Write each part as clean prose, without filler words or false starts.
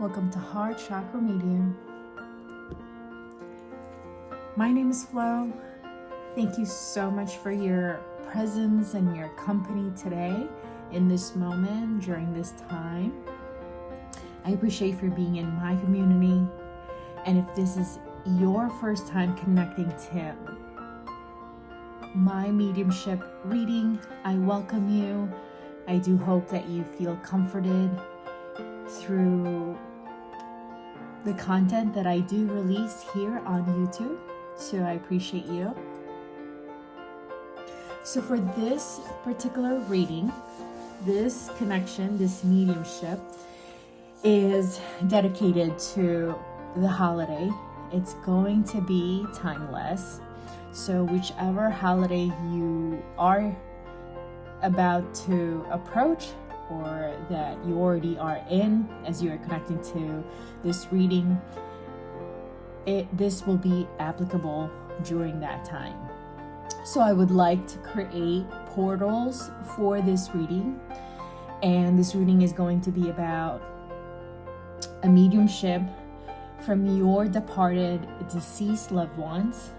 Welcome to Heart Chakra Medium. My name is Flo. Thank you so much for your presence and your company today in this moment during this time. I appreciate for being in my community. And if this is your first time connecting to my mediumship reading, I welcome you. I do hope that you feel comforted through the content that I do release here on YouTube. So I appreciate you. So for this particular reading, this connection, this mediumship is dedicated to the holiday. It's going to be timeless. So whichever holiday you are about to approach or that you already are in as you are connecting to this reading, this will be applicable during that time. So I would like to create portals for this reading, and this reading is going to be about a mediumship from your departed, deceased loved ones.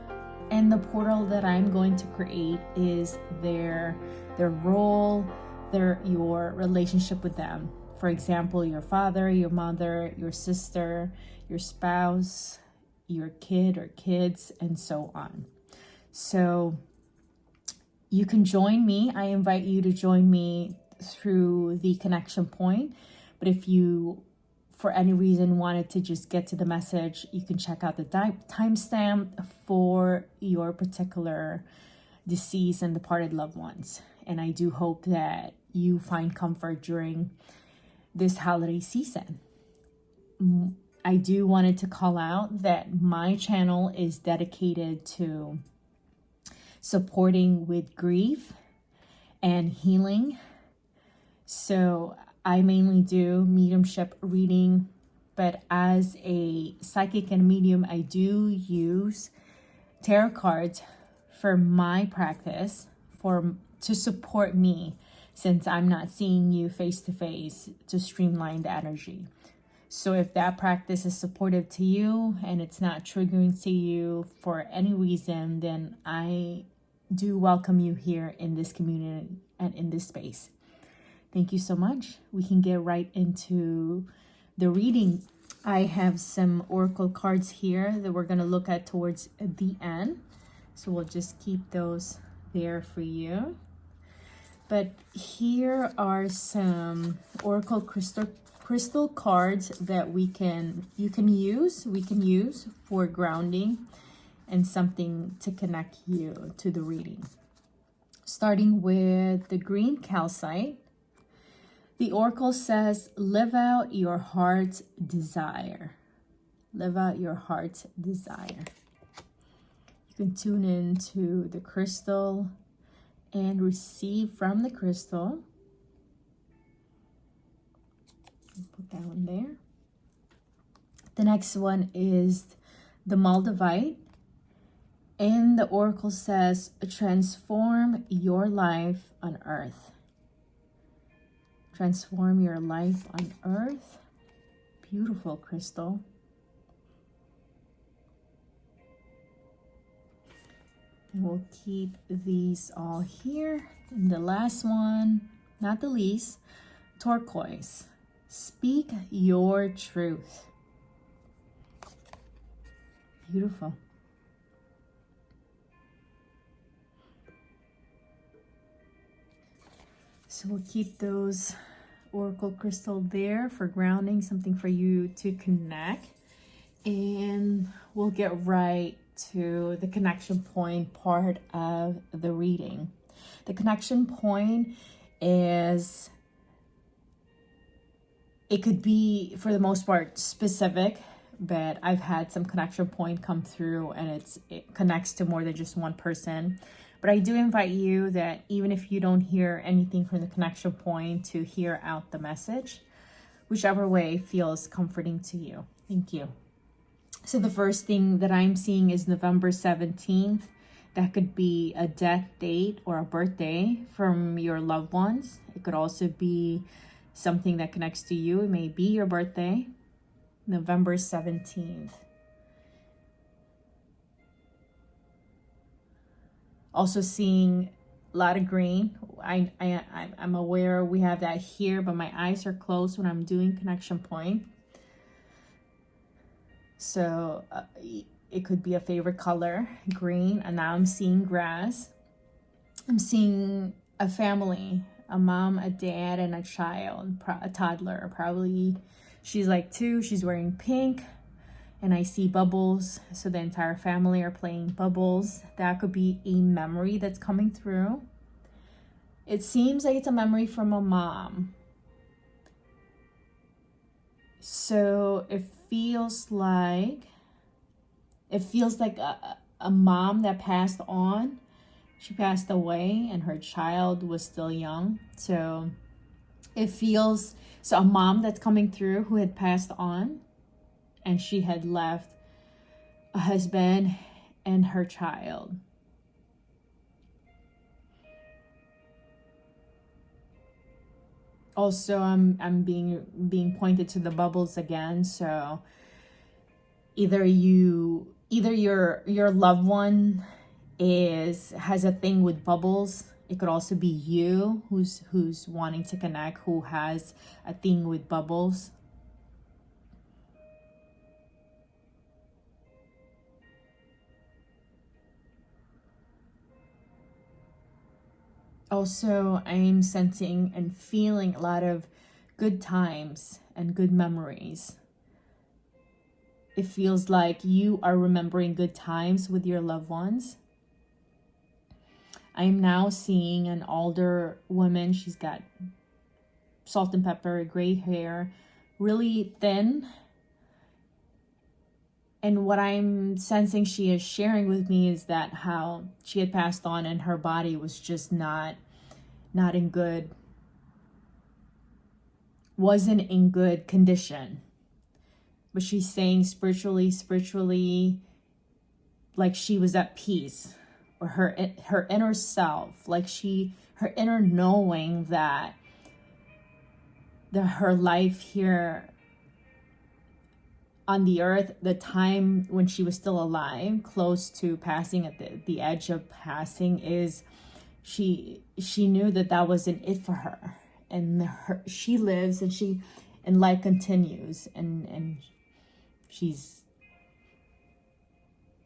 And the portal that I'm going to create is their role, your relationship with them. For example, your father, your mother, your sister, your spouse, your kid or kids, and so on. So you can join me. I invite you to join me through the connection point. But if you, for any reason, wanted to just get to the message, you can check out the timestamp for your particular deceased and departed loved ones. And I do hope that you find comfort during this holiday season. I do wanted to call out that my channel is dedicated to supporting with grief and healing. So I mainly do mediumship reading, but as a psychic and medium, I do use tarot cards for my practice to support me, since I'm not seeing you face to face, to streamline the energy. So if that practice is supportive to you and it's not triggering to you for any reason, then I do welcome you here in this community and in this space. Thank you so much. We can get right into the reading. I have some oracle cards here that we're going to look at towards the end. So we'll just keep those there for you. But here are some oracle crystal cards that we can use for grounding and something to connect you to the reading. Starting with the green calcite. The oracle says, live out your heart's desire. Live out your heart's desire. You can tune into the crystal and receive from the crystal. Put that one there. The next one is the Moldavite. And the oracle says, transform your life on earth. Transform your life on earth. Beautiful crystal. And we'll keep these all here. And the last one, not the least, turquoise. Speak your truth. Beautiful. So we'll keep those oracle crystal there for grounding, something for you to connect. And we'll get right to the connection point part of the reading. The connection point is, it could be for the most part specific, but I've had some connection point come through and it connects to more than just one person. But I do invite you that even if you don't hear anything from the connection point, to hear out the message, whichever way feels comforting to you. Thank you. So the first thing that I'm seeing is November 17th. That could be a death date or a birthday from your loved ones. It could also be something that connects to you. It may be your birthday. November 17th. Also seeing a lot of green. I'm aware we have that here, but my eyes are closed when I'm doing connection point. So it could be a favorite color, green. And now I'm seeing grass. I'm seeing a family, a mom, a dad, and a child, a toddler. Probably she's like 2. She's wearing pink. And I see bubbles. So the entire family are playing bubbles. That could be a memory that's coming through. It seems like it's a memory from a mom. So it feels like a mom that passed on. She passed away and her child was still young. So it feels, so a mom that's coming through who had passed on, and she had left a husband and her child. Also, I'm being pointed to the bubbles again. So either your loved one has a thing with bubbles. It could also be you who's wanting to connect, who has a thing with bubbles. Also, I'm sensing and feeling a lot of good times and good memories. It feels like you are remembering good times with your loved ones. I am now seeing an older woman. She's got salt and pepper, gray hair, really thin. And what I'm sensing she is sharing with me is that how she had passed on and her body was just wasn't in good condition. But she's saying spiritually, like she was at peace, or her inner self, like her inner knowing that her life here on the earth, the time when she was still alive, close to passing, at the edge of passing, is she knew that wasn't it for her, and she lives and life continues, and she's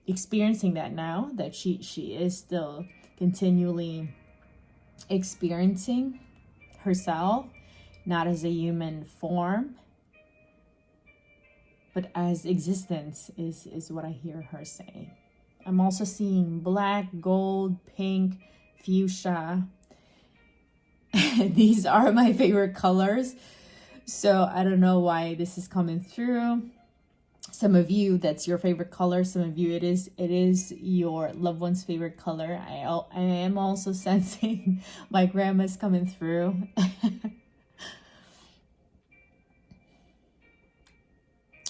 experiencing that now, that she is still continually experiencing herself, not as a human form, but as existence is what I hear her say. I'm also seeing black, gold, pink, fuchsia. These are my favorite colors. So I don't know why this is coming through. Some of you, that's your favorite color. Some of you, it is your loved one's favorite color. I am also sensing my grandma's coming through.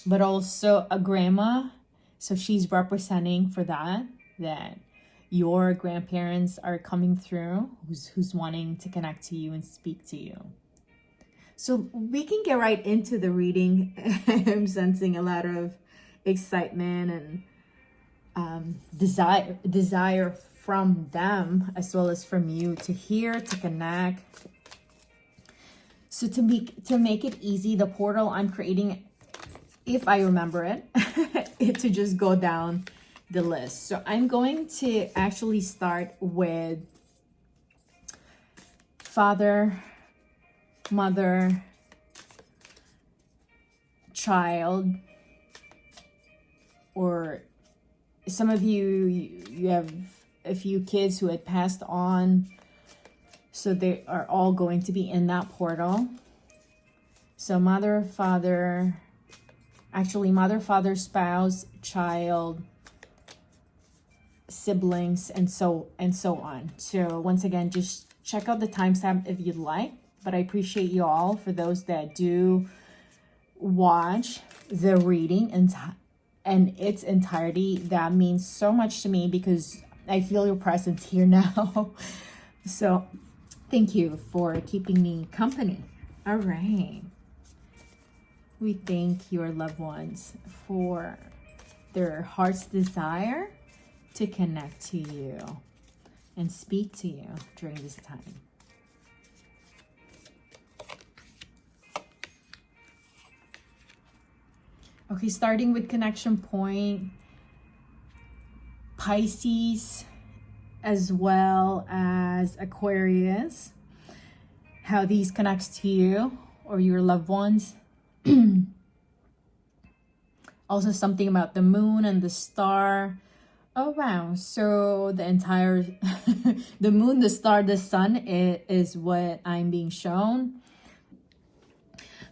But also a grandma. So she's representing for that your grandparents are coming through, who's wanting to connect to you and speak to you. So we can get right into the reading. I'm sensing a lot of excitement and desire from them, as well as from you, to hear, to connect. So to make it easy, the portal I'm creating, if I remember it, to just go down the list. So I'm going to actually start with father, mother, child, or some of you have a few kids who had passed on, so they are all going to be in that portal. So mother, father, spouse, child, siblings, and so on. So once again, just check out the timestamp if you'd like. But I appreciate you all, for those that do watch the reading and its entirety. That means so much to me, because I feel your presence here now. So thank you for keeping me company. All right. We thank your loved ones for their heart's desire to connect to you and speak to you during this time. Okay, starting with connection point, Pisces as well as Aquarius, how these connects to you or your loved ones. Also something about the moon and the star. Oh wow, so the entire the moon, the star, the sun is what I'm being shown.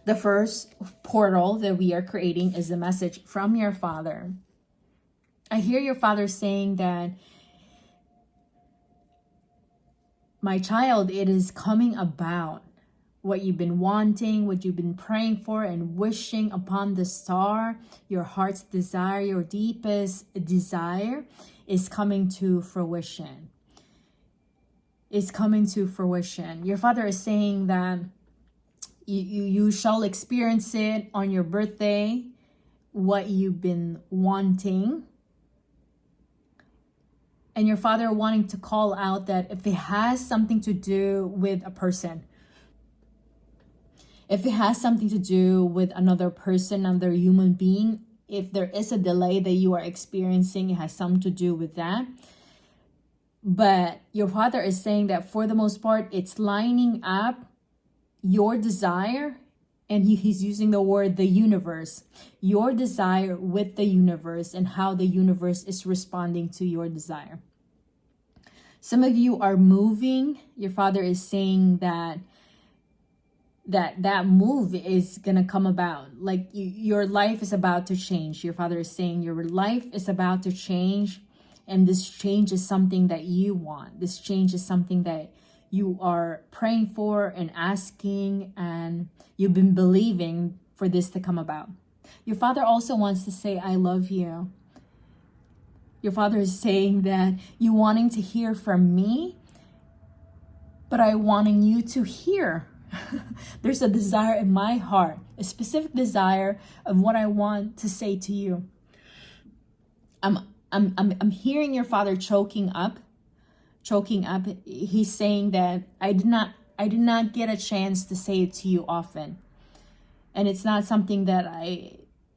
The first portal that we are creating is a message from your father. I hear your father saying that, my child, it is coming about. What you've been wanting, what you've been praying for and wishing upon the star, your heart's desire, your deepest desire is coming to fruition. It's coming to fruition. Your father is saying that you shall experience it on your birthday, what you've been wanting. And your father wanting to call out that if it has something to do with a person, if it has something to do with another person, another human being, if there is a delay that you are experiencing, it has something to do with that. But your father is saying that for the most part, it's lining up your desire, and he's using the word the universe, your desire with the universe and how the universe is responding to your desire. Some of you are moving. Your father is saying that move is gonna come about. Like your life is about to change. Your father is saying your life is about to change, and this change is something that you want. This change is something that you are praying for and asking, and you've been believing for this to come about. Your father also wants to say, I love you. Your father is saying that you wanting to hear from me, but I wanting you to hear. There's a desire in my heart, a specific desire of what I want to say to you. I'm hearing your father choking up. He's saying that I did not get a chance to say it to you often. And it's not something that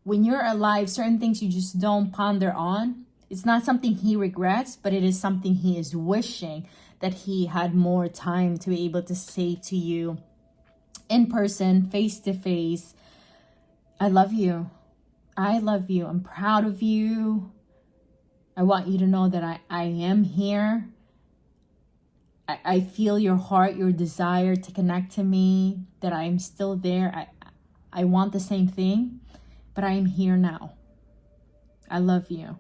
when you're alive, certain things you just don't ponder on. It's not something he regrets, but it is something he is wishing that he had more time to be able to say to you in person, face to face. I love you. I love you. I'm proud of you. I want you to know that I am here. I feel your heart, your desire to connect to me, that I'm still there. I want the same thing, but I am here now. I love you.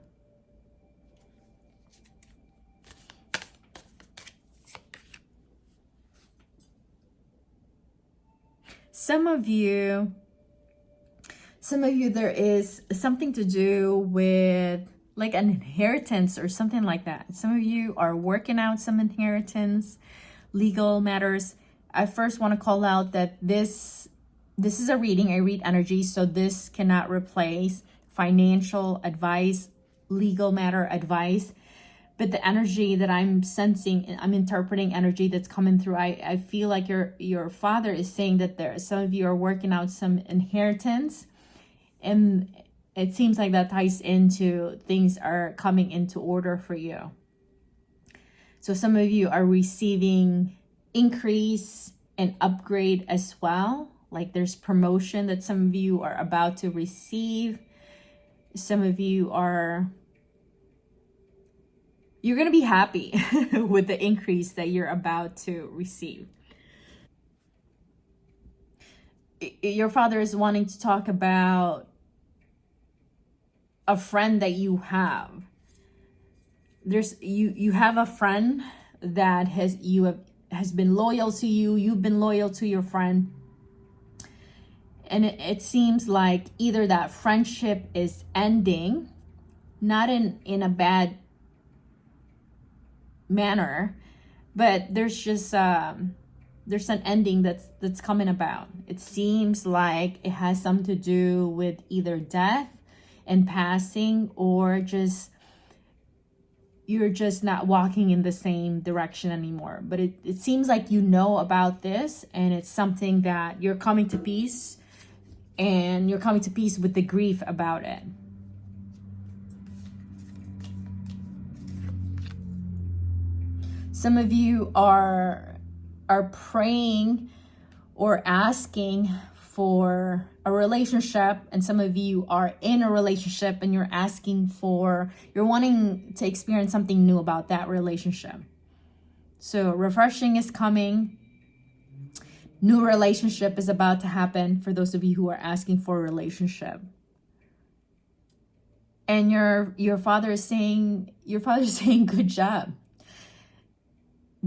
Some of you, there is something to do with like an inheritance or something like that. Some of you are working out some inheritance, legal matters. I first want to call out that this is a reading. I read energy, so this cannot replace financial advice, legal matter advice. But the energy that I'm sensing, I'm interpreting energy that's coming through. I feel like your father is saying that some of you are working out some inheritance, and it seems like that ties into things are coming into order for you. So some of you are receiving increase and upgrade as well. Like there's promotion that some of you are about to receive. Some of you you're going to be happy with the increase that you're about to receive. Your father is wanting to talk about a friend that you have. You have a friend that has been loyal to you. You've been loyal to your friend. And it seems like either that friendship is ending, not in a bad manner, but there's just there's an ending that's coming about. It seems like it has something to do with either death and passing, or just you're just not walking in the same direction anymore. But it seems like you know about this, and it's something that you're coming to peace, and you're coming to peace with the grief about it. Some of you are praying or asking for a relationship, and some of you are in a relationship and you're wanting to experience something new about that relationship. So refreshing is coming. New relationship is about to happen for those of you who are asking for a relationship. And your father is saying good job.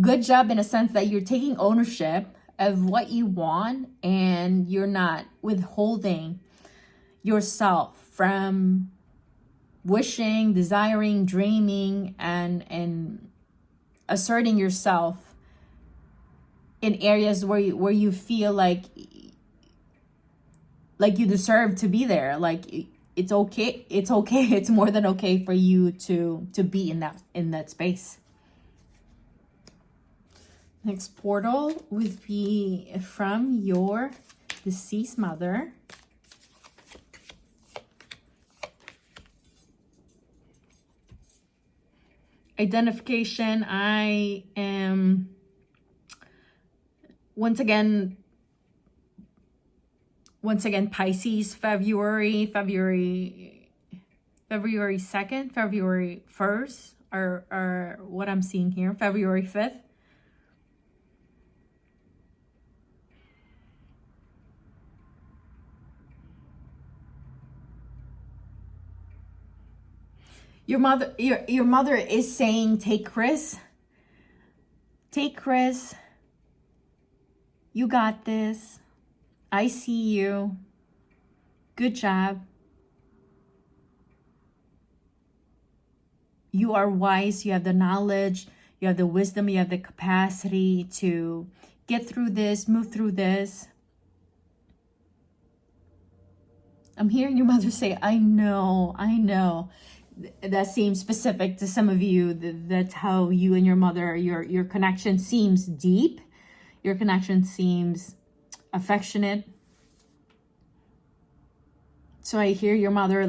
Good job in a sense that you're taking ownership of what you want, and you're not withholding yourself from wishing, desiring, dreaming, and asserting yourself in areas where you feel like you deserve to be there. Like it's okay. It's more than okay for you to be in that space. Next portal would be from your deceased mother. Identification, I am once again Pisces, February 2nd, February 1st, or what I'm seeing here, February 5th. Your mother is saying, take risks. Take risks. You got this. I see you. Good job. You are wise. You have the knowledge. You have the wisdom. You have the capacity to get through this, move through this. I'm hearing your mother say, I know. That seems specific to some of you. That's how you and your mother, your connection seems deep. Your connection seems affectionate. So I hear your mother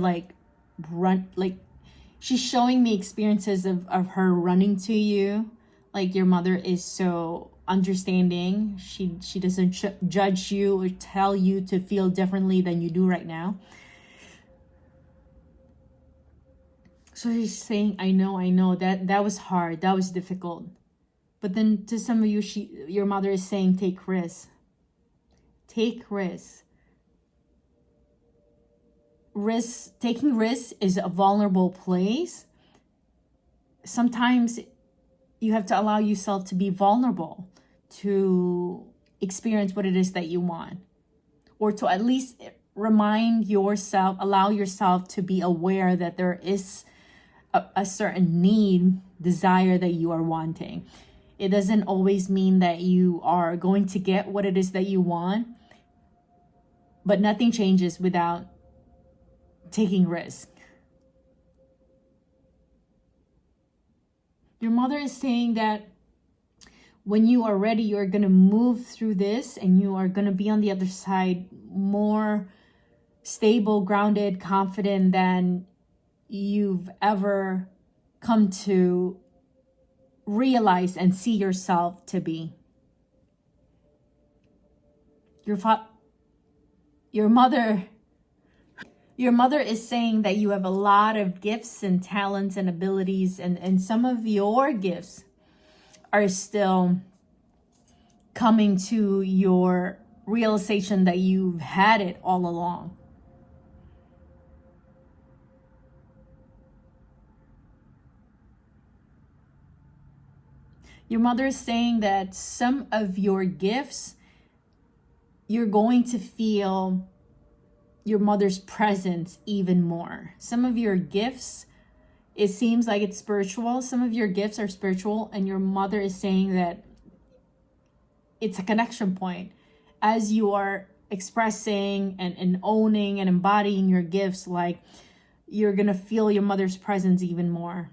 she's showing me experiences of her running to you. Like your mother is so understanding. She doesn't judge you or tell you to feel differently than you do right now. So she's saying, I know that was hard, that was difficult. But then to some of you, your mother is saying, take risks. Take risks. Taking risks is a vulnerable place. Sometimes you have to allow yourself to be vulnerable to experience what it is that you want, or to at least remind yourself, allow yourself to be aware that there is a certain need, desire that you are wanting. It doesn't always mean that you are going to get what it is that you want, but nothing changes without taking risk. Your mother is saying that when you are ready, you're going to move through this, and you are going to be on the other side more stable, grounded, confident than you've ever come to realize and see yourself to be. Your mother is saying that you have a lot of gifts and talents and abilities, and some of your gifts are still coming to your realization that you've had it all along. Your mother is saying that some of your gifts, you're going to feel your mother's presence even more. Some of your gifts, it seems like it's spiritual. Some of your gifts are spiritual, and your mother is saying that it's a connection point. As you are expressing and owning and embodying your gifts, like, you're gonna feel your mother's presence even more.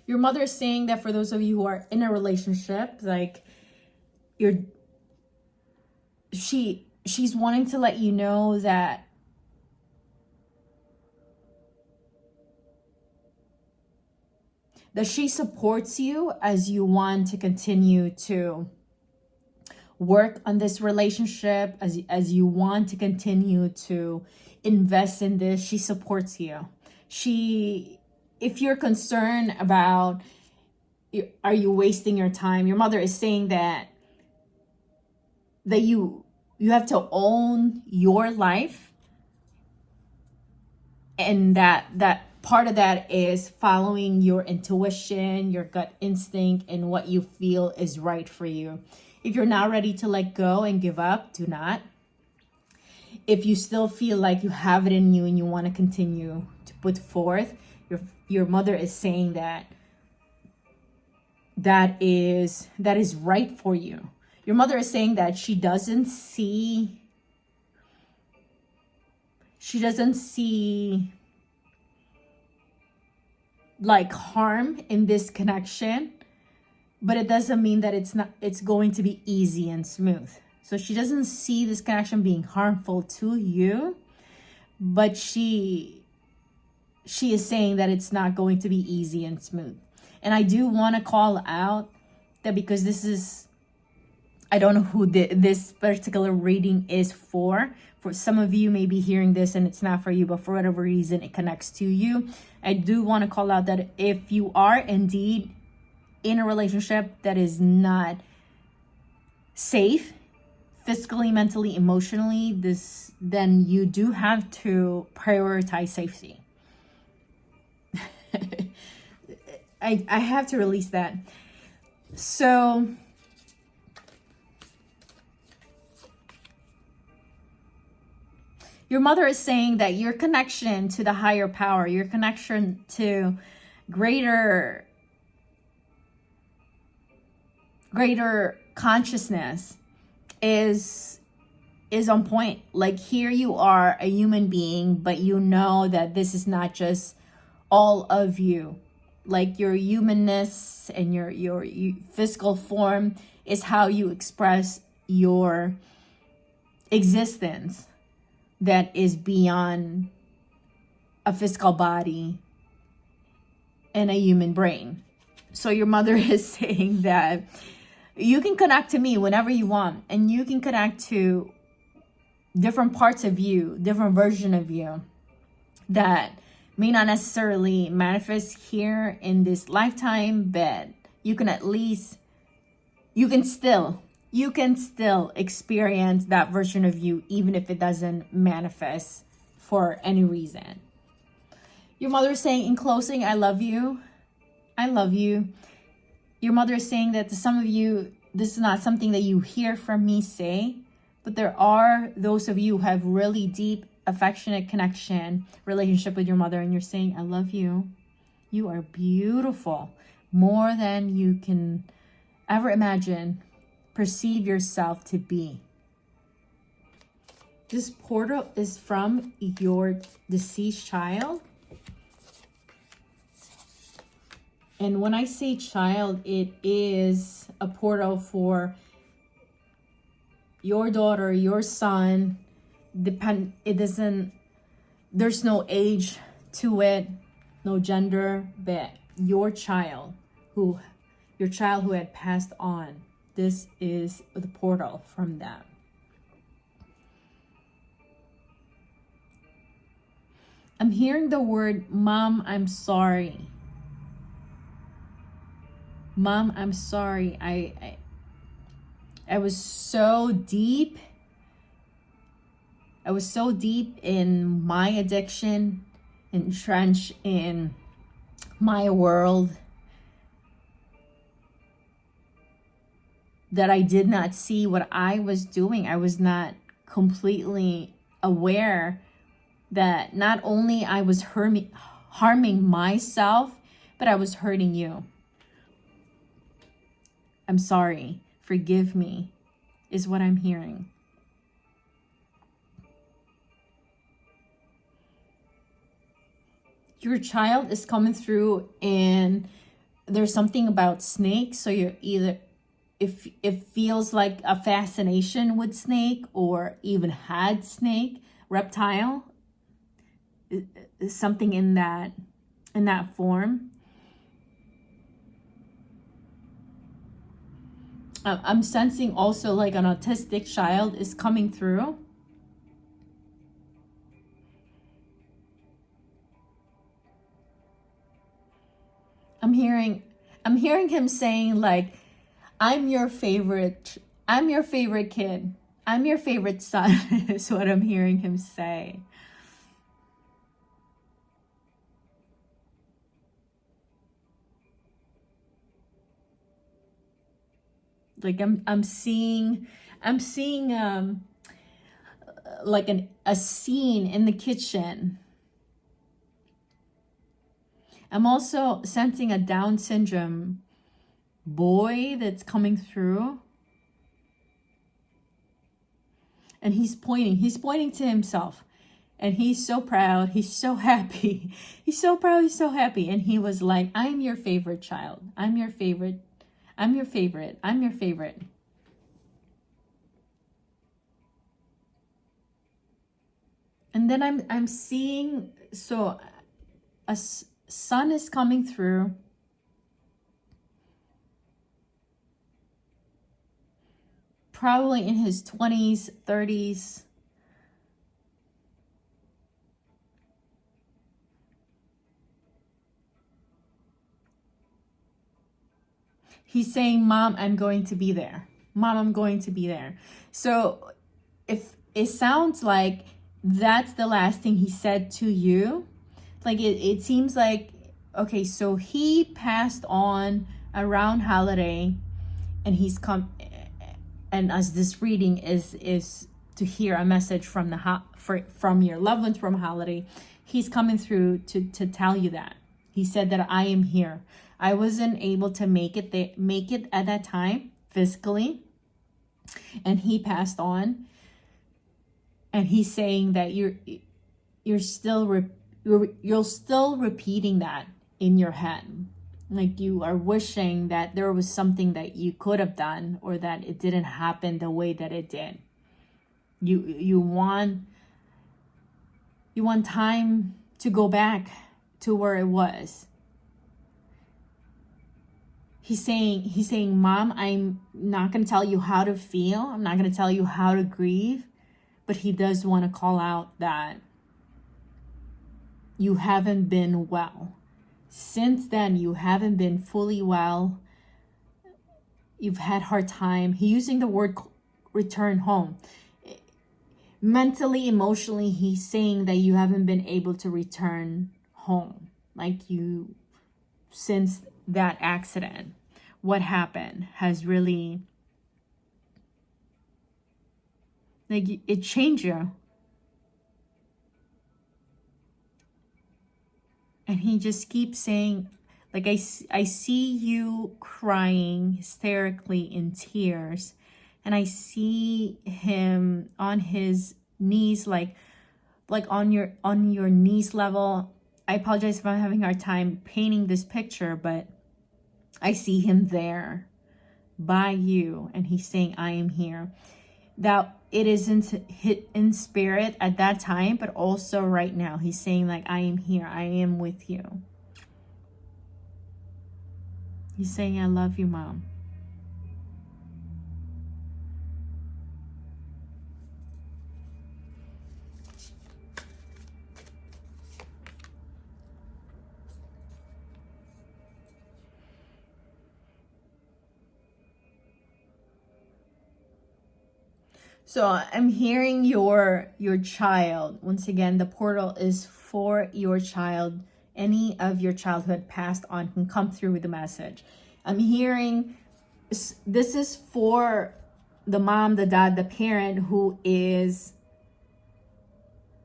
Your mother is saying that for those of you who are in a relationship, like, she's wanting to let you know that she supports you as you want to continue to work on this relationship, as you want to continue to invest in this. She supports you. If you're concerned about, are you wasting your time, your mother is saying that you have to own your life, and that part of that is following your intuition, your gut instinct, and what you feel is right for you. If you're not ready to let go and give up, do not. If you still feel like you have it in you and you want to continue to put forth, your mother is saying that is right for you. Your mother is saying that she doesn't see like harm in this connection, but it doesn't mean that it's going to be easy and smooth. So she doesn't see this connection being harmful to you, but she is saying that it's not going to be easy and smooth. And I do want to call out that, because this is, I don't know who this particular reading is for. For some of you may be hearing this and it's not for you, but for whatever reason it connects to you. I do want to call out that if you are indeed in a relationship that is not safe, physically, mentally, emotionally, then you do have to prioritize safety. I have to release that. So your mother is saying that your connection to the higher power, your connection to greater consciousness is on point. Like, here you are, a human being, but you know that this is not just all of you. Like, your humanness and your physical form is how you express your existence that is beyond a physical body and a human brain. So your mother is saying that you can connect to me whenever you want, and you can connect to different parts of you, different version of you that may not necessarily manifest here in this lifetime, but you can still experience that version of you, even if it doesn't manifest for any reason. Your mother is saying, in closing, I love you. I love you. Your mother is saying that to some of you, this is not something that you hear from me say, but there are those of you who have really deep, affectionate connection, relationship with your mother, and you're saying, I love you. You are beautiful, more than you can ever imagine, perceive yourself to be. This portal is from your deceased child. And when I say child, it is a portal for your daughter, your son. There's no age to it, no gender, but your child who had passed on. This is the portal from them. I'm hearing the word, Mom, I'm sorry. Mom, I'm sorry. I was so deep. I was so deep in my addiction, entrenched in my world, that I did not see what I was doing. I was not completely aware that not only I was harming myself, but I was hurting you. I'm sorry. Forgive me, is what I'm hearing. Your child is coming through and there's something about snakes. So you're either, if it feels like a fascination with snake or even had snake, reptile, something in that form. I'm sensing also like an autistic child is coming through. I'm hearing him saying like, I'm your favorite kid. I'm your favorite son is what I'm hearing him say. Like I'm seeing like a scene in the kitchen. I'm also sensing a Down syndrome boy that's coming through. And he's pointing to himself. And he's so proud, he's so happy. He's so proud, he's so happy. And he was like, I'm your favorite child. I'm your favorite. I'm your favorite. I'm your favorite. And then I'm seeing, so a son is coming through. Probably in his 20s, 30s. He's saying, Mom, I'm going to be there. Mom, I'm going to be there. So if it sounds like that's the last thing he said to you, like it seems like, okay, so he passed on around holiday and he's come, and as this reading is to hear a message from from your loved ones from holiday, he's coming through to tell you that. He said that I am here. I wasn't able to make it at that time physically, and he passed on. And he's saying that you're still repeating that in your head, like you are wishing that there was something that you could have done or that it didn't happen the way that it did. You want time to go back to where it was. He's saying, Mom, I'm not going to tell you how to feel. I'm not going to tell you how to grieve. But he does want to call out that you haven't been well. Since then, you haven't been fully well. You've had hard time. He's using the word return home. Mentally, emotionally, he's saying that you haven't been able to return home. Like you, since that accident, what happened has really, like, it changed you. And he just keeps saying, like, I see you crying hysterically in tears. And I see him on his knees, like on your knees level. I apologize if I'm having a hard time painting this picture, but I see him there by you. And he's saying, I am here. That it isn't in spirit at that time, but also right now. He's saying, like, I am here. I am with you. He's saying, I love you, Mom. So I'm hearing your child. Once again, the portal is for your child. Any of your child who had passed on can come through with the message. I'm hearing this is for the mom, the dad, the parent who is,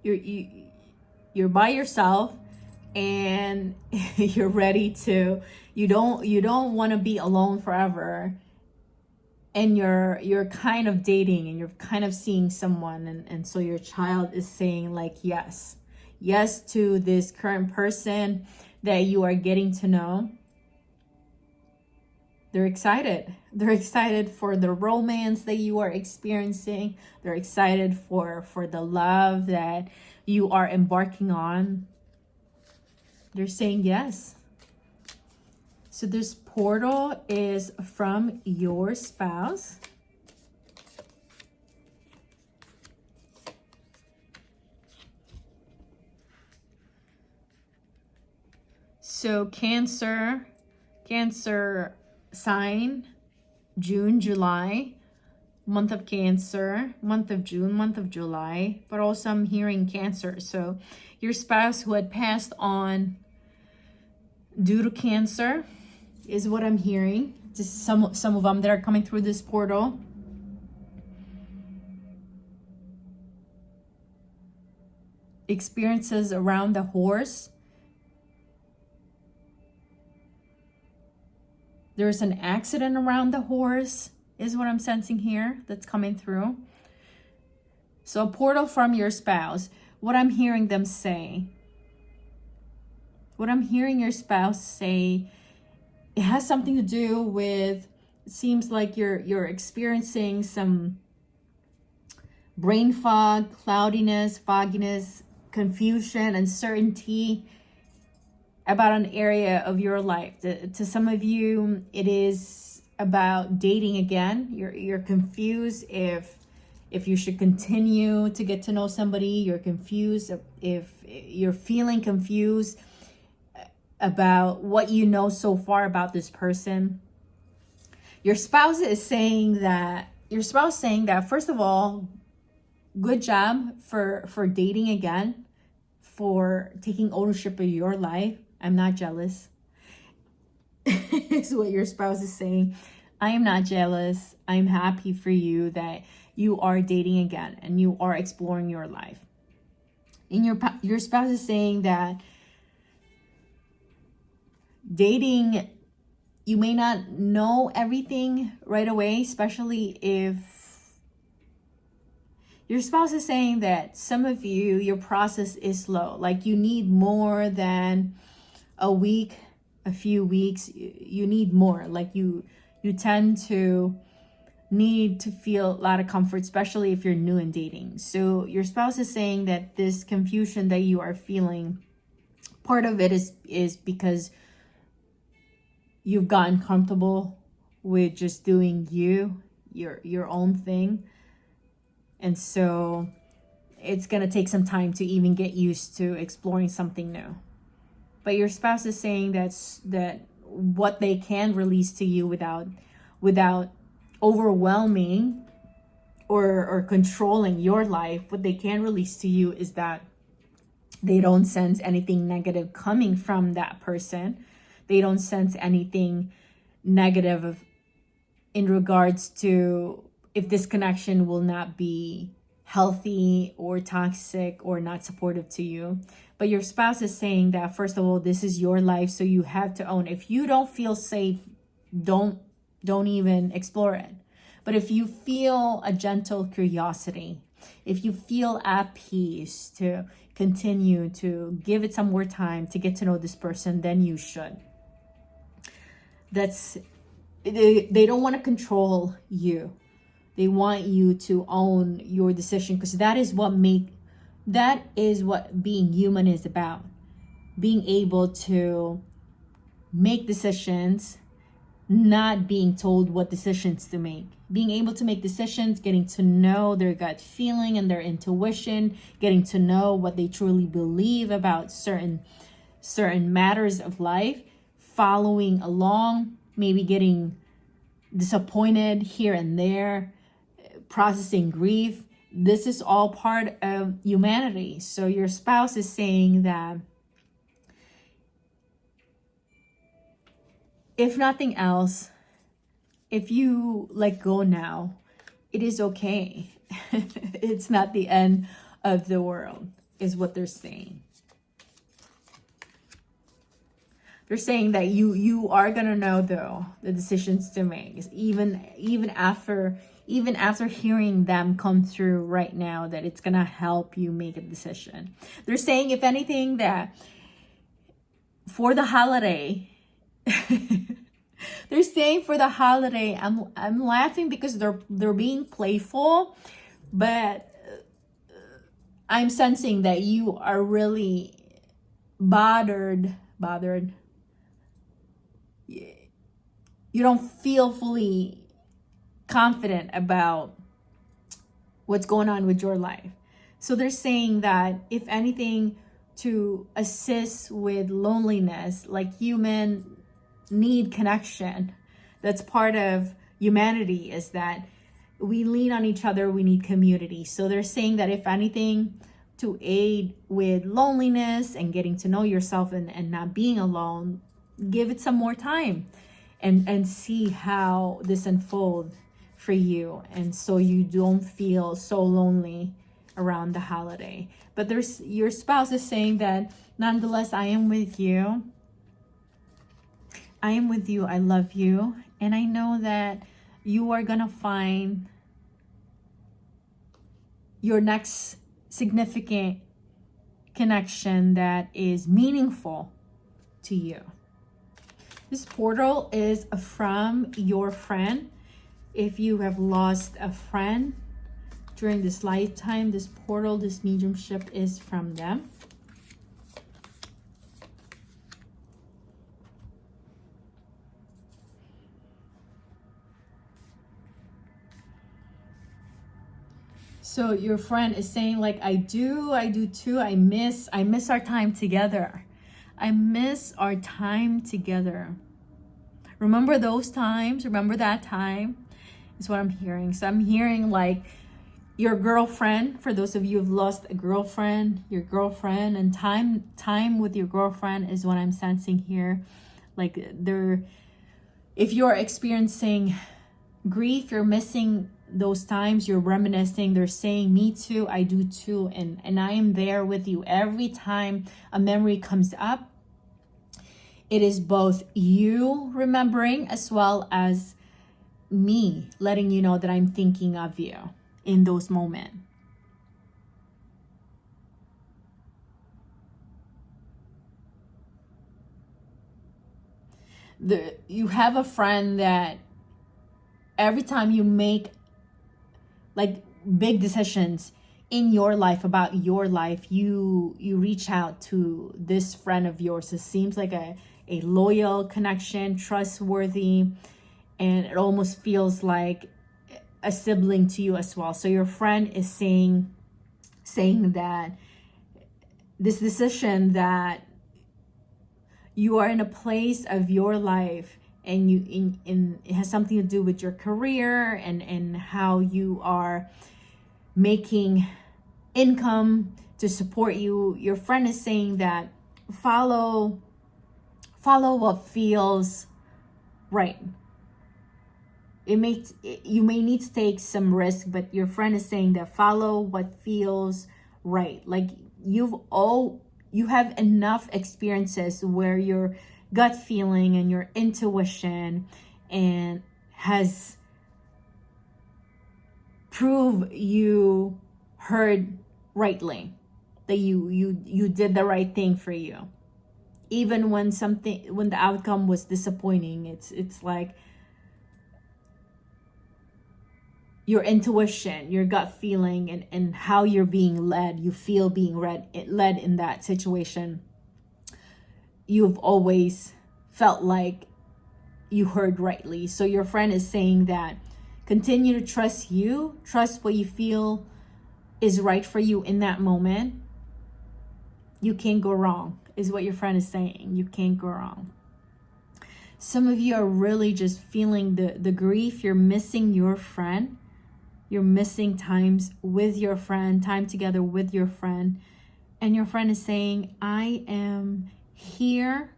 you're by yourself and you're ready to, you don't want to be alone forever, and you're kind of dating and you're kind of seeing someone, and so your child is saying like yes to this current person that you are getting to know. They're excited. They're excited for the romance that you are experiencing. They're excited for the love that you are embarking on. They're saying yes. So this portal is from your spouse. So Cancer sign, June, July, month of Cancer, month of June, month of July, but also I'm hearing Cancer. So your spouse who had passed on due to Cancer is what I'm hearing. Just some of them that are coming through this portal. Experiences around the horse. There's an accident around the horse is what I'm sensing here that's coming through. So a portal from your spouse. What I'm hearing them say, what I'm hearing your spouse say, it has something to do with, it seems like you're experiencing some brain fog, cloudiness, fogginess, confusion, uncertainty about an area of your life. To some of you, it is about dating again. You're confused if you should continue to get to know somebody. You're confused if you're feeling confused about what you know so far about this person. Your spouse is saying that, first of all, good job for dating again, for taking ownership of your life. I'm not jealous. Is what your spouse is saying. I am not jealous. I'm happy for you that you are dating again and you are exploring your life. And your spouse is saying that dating, you may not know everything right away, especially if your spouse is saying that some of you, your process is slow. Like you need more than a week, a few weeks. You need more. Like you tend to need to feel a lot of comfort, especially if you're new in dating. So your spouse is saying that this confusion that you are feeling, part of it is because you've gotten comfortable with just doing your own thing. And so it's going to take some time to even get used to exploring something new. But your spouse is saying that what they can release to you without overwhelming or controlling your life, what they can release to you is that they don't sense anything negative coming from that person. They don't sense anything negative in regards to if this connection will not be healthy or toxic or not supportive to you. But your spouse is saying that, first of all, this is your life, so you have to own. If you don't feel safe, don't even explore it. But if you feel a gentle curiosity, if you feel at peace to continue to give it some more time to get to know this person, then you should. They don't want to control you. They want you to own your decision, because that is what being human is about. Being able to make decisions, not being told what decisions to make. Being able to make decisions, getting to know their gut feeling and their intuition, getting to know what they truly believe about certain matters of life, following along, maybe getting disappointed here and there, processing grief. This is all part of humanity. So your spouse is saying that if nothing else, if you let go now, it is okay. It's not the end of the world, is what they're saying. They're saying that you are gonna know though the decisions to make, even after hearing them come through right now, that it's gonna help you make a decision. They're saying, if anything, that for the holiday, they're saying for the holiday, I'm laughing because they're being playful, but I'm sensing that you are really bothered. You don't feel fully confident about what's going on with your life. So they're saying that, if anything, to assist with loneliness, like human need connection, that's part of humanity, is that we lean on each other, we need community. So they're saying that, if anything, to aid with loneliness and getting to know yourself and not being alone, give it some more time and see how this unfolds for you, and so you don't feel so lonely around the holiday. But your spouse is saying that, nonetheless, I am with you. I love you, and I know that you are gonna find your next significant connection that is meaningful to you. This portal is from your friend. If you have lost a friend during this lifetime, this portal, this mediumship is from them. So your friend is saying, like, I do too. I miss our time together. I miss our time together. Remember those times? Remember that time? Is what I'm hearing. So I'm hearing, like, your girlfriend, for those of you who've lost a girlfriend, your girlfriend, and time with your girlfriend is what I'm sensing here. Like, if you're experiencing grief, you're missing those times, you're reminiscing. They're saying, me too, I do too, and I am there with you every time a memory comes up. It is both you remembering as well as me letting you know that I'm thinking of you in those moments. You have a friend that every time you make, like, big decisions in your life, about your life, you reach out to this friend of yours. It seems like a loyal connection, trustworthy, and it almost feels like a sibling to you as well. So your friend is saying that this decision, that you are in a place of your life, and it has something to do with your career and how you are making income to support you. Your friend is saying that follow what feels right. You may need to take some risk, but your friend is saying that follow what feels right. Like, you have enough experiences where your gut feeling and your intuition and has proved you heard rightly, that you did the right thing for you, even when the outcome was disappointing. It's like your intuition, your gut feeling, and how you're being led, you feel being led in that situation. You've always felt like you heard rightly. So your friend is saying that continue to trust what you feel is right for you in that moment. You can't go wrong, is what your friend is saying. You can't go wrong. Some of you are really just feeling the grief. You're missing your friend. You're missing times with your friend, time together with your friend. And your friend is saying, I am here.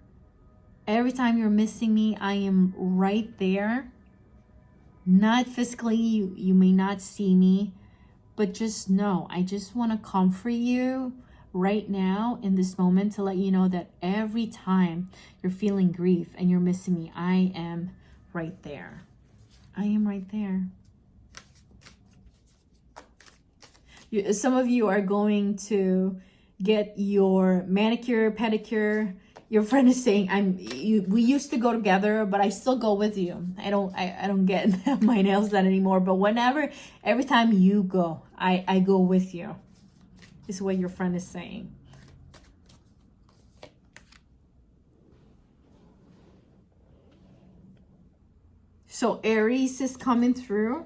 Every time you're missing me, I am right there. Not physically, you may not see me, but just know, I just want to comfort you right now in this moment to let you know that every time you're feeling grief and you're missing me, I am right there. I am right there. Some of you are going to get your manicure, pedicure. Your friend is saying, we used to go together, but I still go with you. I don't get my nails done anymore. But every time you go, I go with you. Is what your friend is saying. So Aries is coming through,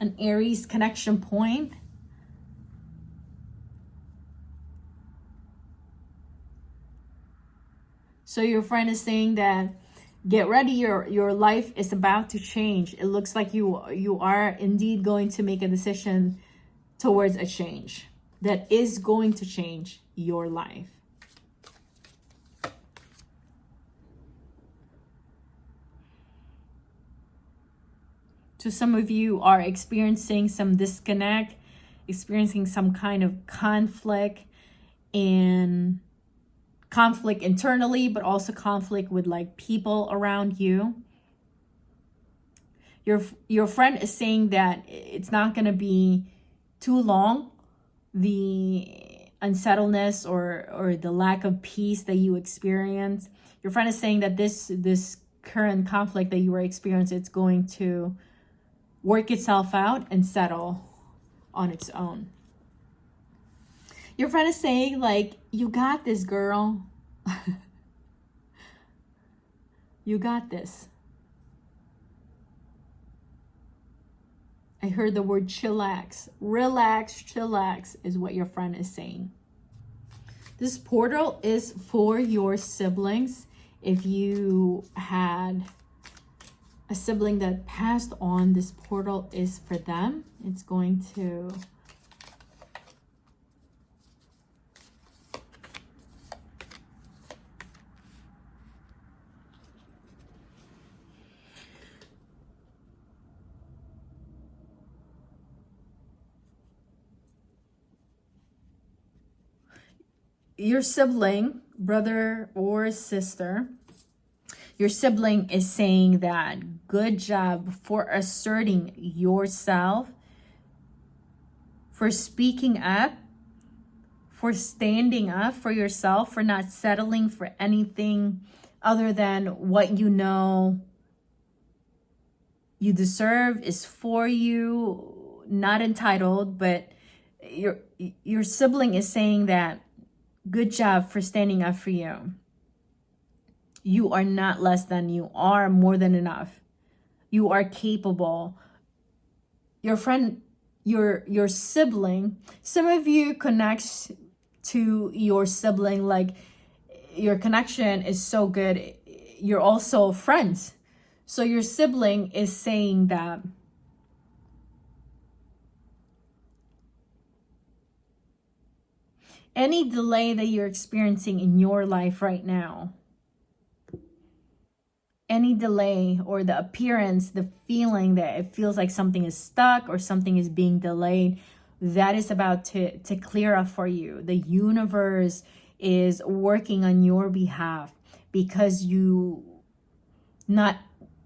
an Aries connection point. So your friend is saying that get ready, your life is about to change. It looks like you are indeed going to make a decision towards a change that is going to change your life. So some of you are experiencing some disconnect, experiencing some kind of conflict internally, but also conflict with like people around you. Your friend is saying that it's not going to be too long, the unsettledness or the lack of peace that you experience. Your friend is saying that this current conflict that you are experiencing, it's going to work itself out and settle on its own. Your friend is saying, like, you got this, girl. You got this. I heard the word chillax. Relax, chillax is what your friend is saying. This portal is for your siblings. If you had a sibling that passed on, this portal is for them. It's going to your sibling, brother or sister, your sibling is saying that good job for asserting yourself, for speaking up, for standing up for yourself, for not settling for anything other than what you know you deserve, is for you, not entitled. But your sibling is saying that good job for standing up for you. You are not less than, you are more than enough. You are capable. Your friend, your sibling, some of you connects to your sibling, like your connection is so good. You're also friends. So your sibling is saying that any delay that you're experiencing in your life right now, any delay or the appearance, the feeling that it feels like something is stuck or something is being delayed, that is about to clear up for you. The universe is working on your behalf because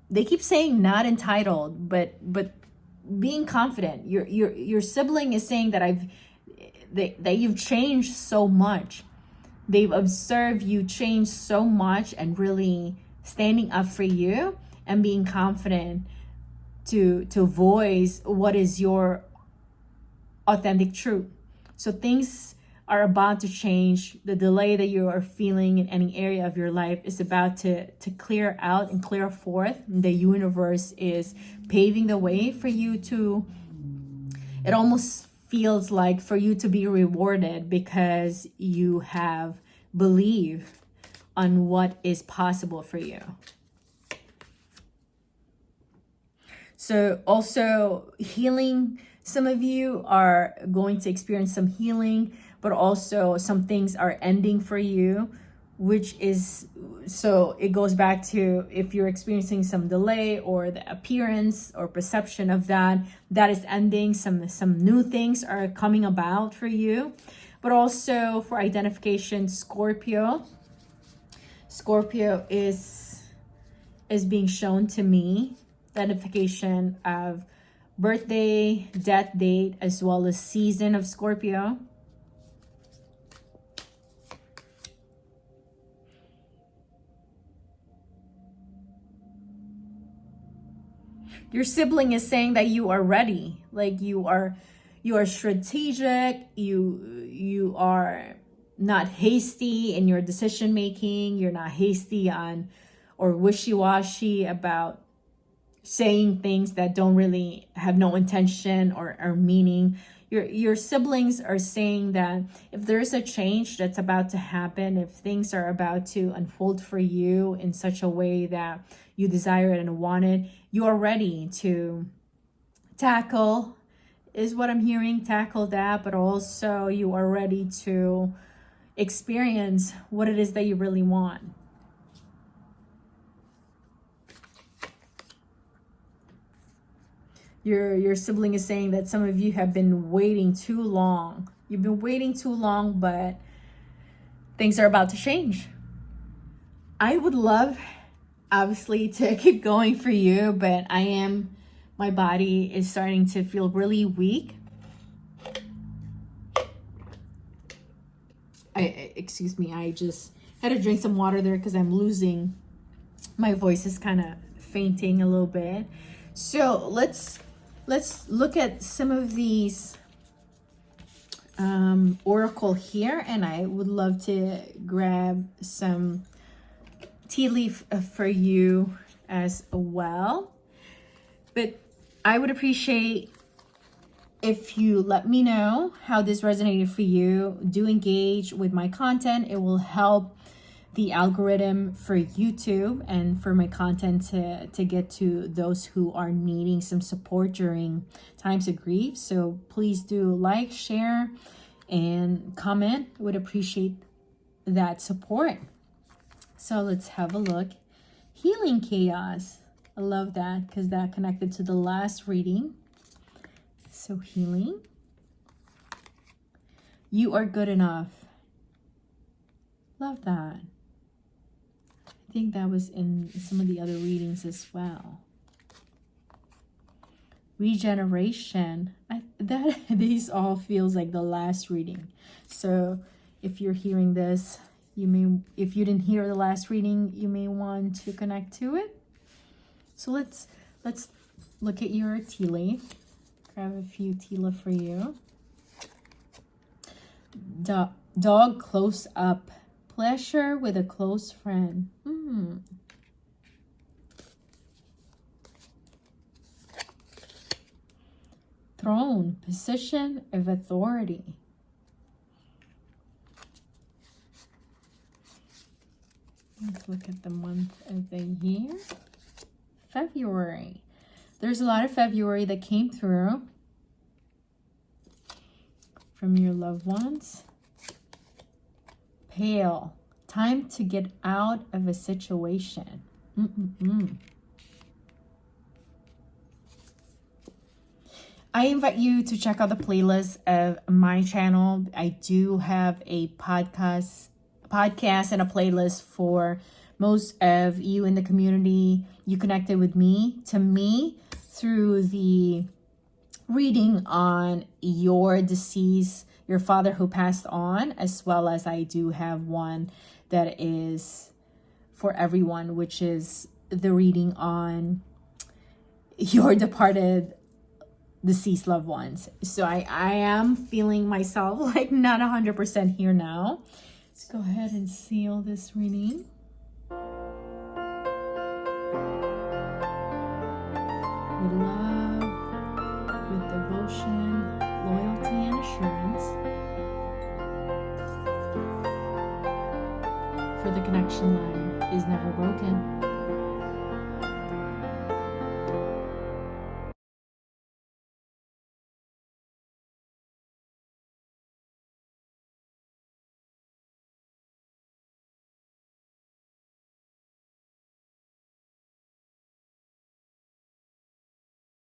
they keep saying not entitled, but being confident. Your sibling is saying that that you've changed so much. They've observed you change so much and really standing up for you and being confident to voice what is your authentic truth. So things are about to change. The delay that you are feeling in any area of your life is about to clear out and clear forth. The universe is paving the way for you to, it almost feels like for you to be rewarded because you have believed on what is possible for you. So also healing, some of you are going to experience some healing, but also some things are ending for you, which is, so it goes back to if you're experiencing some delay or the appearance or perception of that is ending. Some new things are coming about for you. But also for identification, Scorpio. Scorpio is being shown to me. Identification of birthday, death date, as well as season of Scorpio. Your sibling is saying that you are ready. Like you are strategic. You are not hasty in your decision making. You're not hasty on or wishy-washy about saying things that don't really have no intention or meaning. Your siblings are saying that if there's a change that's about to happen, if things are about to unfold for you in such a way that you desire it and want it, you are ready to tackle, is what I'm hearing, tackle that, but also you are ready to experience what it is that you really want. Your sibling is saying that some of you have been waiting too long. You've been waiting too long, but things are about to change. I would love, obviously, to keep going for you, but my body is starting to feel really weak. Excuse me, I just had to drink some water there because I'm losing, my voice is kind of fainting a little bit. So let's look at some of these oracle here, and I would love to grab some tea leaf for you as well. But I would appreciate if you let me know how this resonated for you. Do engage with my content. It will help the algorithm for YouTube and for my content to get to those who are needing some support during times of grief. So please do like, share, and comment. Would appreciate that support. So let's have a look. Healing chaos. I love that because that connected to the last reading. So healing. You are good enough. Love that. I think that was in some of the other readings as well. Regeneration. These all feels like the last reading. So if you're hearing this, if you didn't hear the last reading, you may want to connect to it. So let's look at your tea leaf. Grab a few tea leaf for you. Dog close up. Pleasure with a close friend. Throne, position of authority. Let's look at the month of the year. February. There's a lot of February that came through from your loved ones. Pale. Time to get out of a situation. I invite you to check out the playlist of my channel. I do have a podcast and a playlist for most of you in the community. You connected with me, through the reading on your deceased, your father who passed on, as well as I do have one that is for everyone, which is the reading on your departed deceased loved ones. So I am feeling myself like not 100% here now. Let's go ahead and seal this reading. With love, with devotion, loyalty, and assurance. For the connection line is never broken.